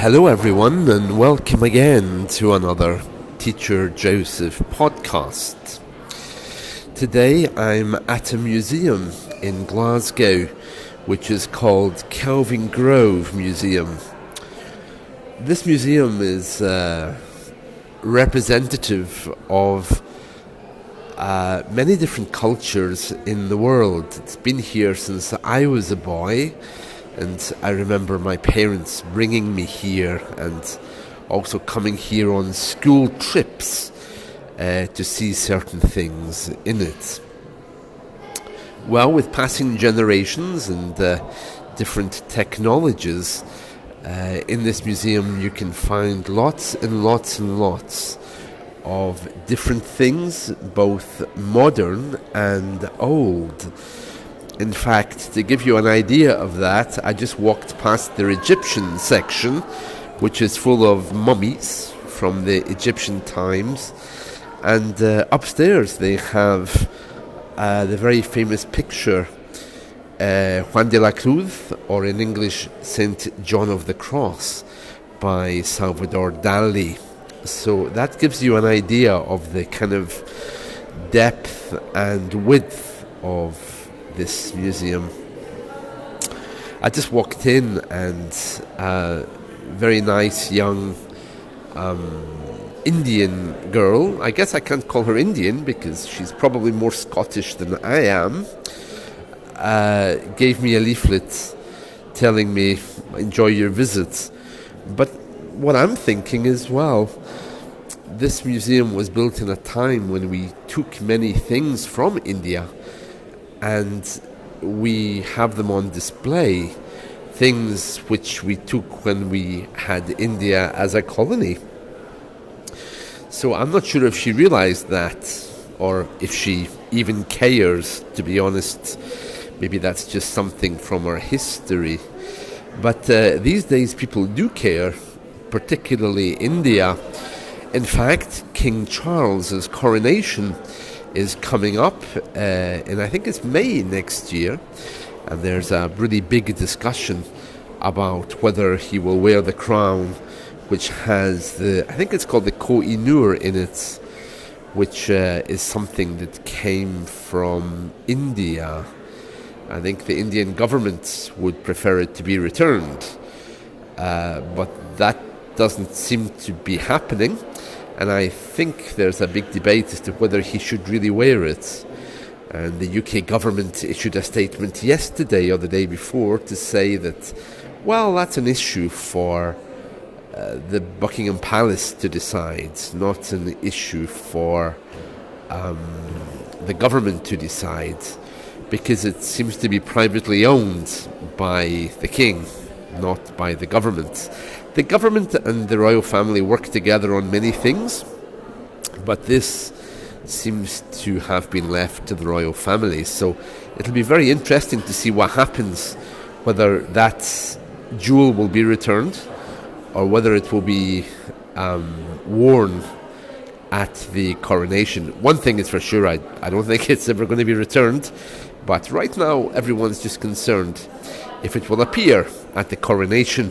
Hello, everyone, and welcome again to another Teacher Joseph podcast. Today I'm at a museum in Glasgow, which is called Kelvingrove Museum. This museum is representative of many different cultures in the world. It's been here since I was a boy. And I remember my parents bringing me here and also coming here on school trips to see certain things in it. Well, with passing generations and different technologies, in this museum you can find lots and lots and lots of different things, both modern and old. In fact, to give you an idea of that, I just walked past their Egyptian section, which is full of mummies from the Egyptian times. And upstairs they have the very famous picture, Juan de la Cruz, or in English, St. John of the Cross, by Salvador Dali. So that gives you an idea of the kind of depth and width of this museum. I just walked in and a very nice young Indian girl, I guess I can't call her Indian because she's probably more Scottish than I am, gave me a leaflet telling me, enjoy your visit. But what I'm thinking is, well, this museum was built in a time when we took many things from India and we have them on display, things which we took when we had India as a colony. So I'm not sure if she realized that, or if she even cares, to be honest. Maybe that's just something from our history. But these days people do care, particularly India. In fact, King Charles's coronation is coming up, and I think it's May next year, and there's a really big discussion about whether he will wear the crown, which has I think it's called the Koh-i-Noor in it, which is something that came from India. I think the Indian government would prefer it to be returned, but that doesn't seem to be happening. And I think there's a big debate as to whether he should really wear it. And the UK government issued a statement yesterday or the day before to say that, well, that's an issue for the Buckingham Palace to decide, not an issue for the government to decide, because it seems to be privately owned by the king, not by the government. The government and the royal family work together on many things, but this seems to have been left to the royal family. So it'll be very interesting to see what happens, whether that jewel will be returned or whether it will be worn at the coronation. One thing is for sure, I don't think it's ever going to be returned, but right now everyone's just concerned if it will appear at the coronation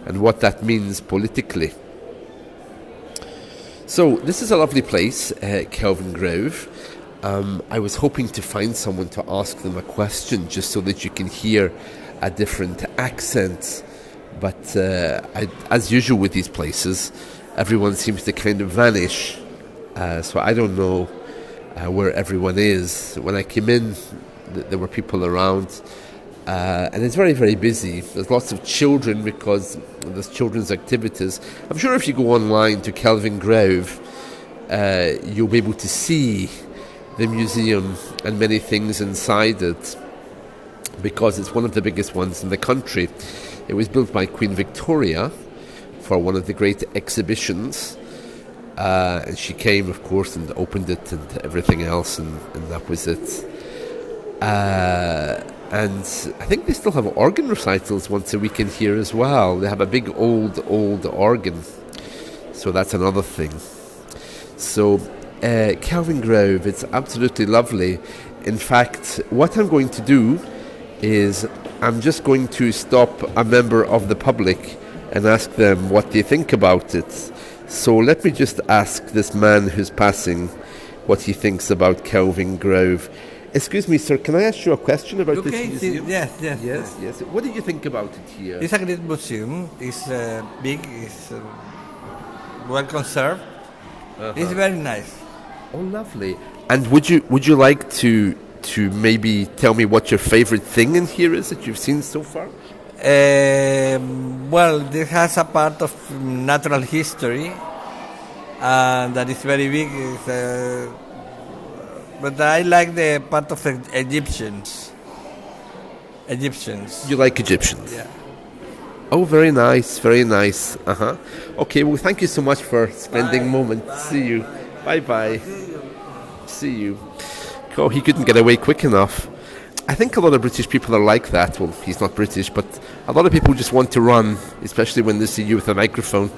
and what that means politically. So this is a lovely place, Kelvingrove. I was hoping to find someone to ask them a question just so that you can hear a different accent. But as usual with these places, everyone seems to kind of vanish. So I don't know where everyone is. When I came in, there were people around. And it's very, very busy. There's lots of children because there's children's activities. I'm sure if you go online to Kelvingrove, you'll be able to see the museum and many things inside it, because it's one of the biggest ones in the country. It was built by Queen Victoria for one of the great exhibitions. And she came, of course, and opened it and everything else, and that was it. And I think they still have organ recitals once a week in here as well. They have a big old organ. So that's another thing. So Kelvingrove, it's absolutely lovely. In fact, what I'm going to do is I'm just going to stop a member of the public and ask them what they think about it. So let me just ask this man who's passing what he thinks about Kelvingrove. Excuse me, sir, can I ask you a question about this museum? Yes. What do you think about it here? It's a great museum. It's big. It's well conserved. It's very nice. Oh, lovely. And would you like to maybe tell me what your favorite thing in here is that you've seen so far? Well, this has a part of natural history that is very big. But I like the part of Egyptians. You like Egyptians? Yeah. Oh, very nice, very nice. Okay, well, thank you so much for spending a moment. See you. Bye. See you. Oh, he couldn't get away quick enough. I think a lot of British people are like that. Well, he's not British, but a lot of people just want to run, especially when they see you with a microphone.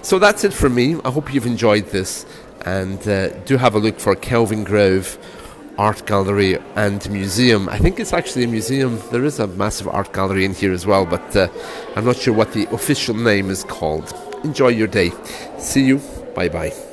So that's it from me. I hope you've enjoyed this. And do have a look for Kelvingrove Art Gallery and Museum. I think it's actually a museum. There is a massive art gallery in here as well, but I'm not sure what the official name is called. Enjoy your day. See you. Bye-bye.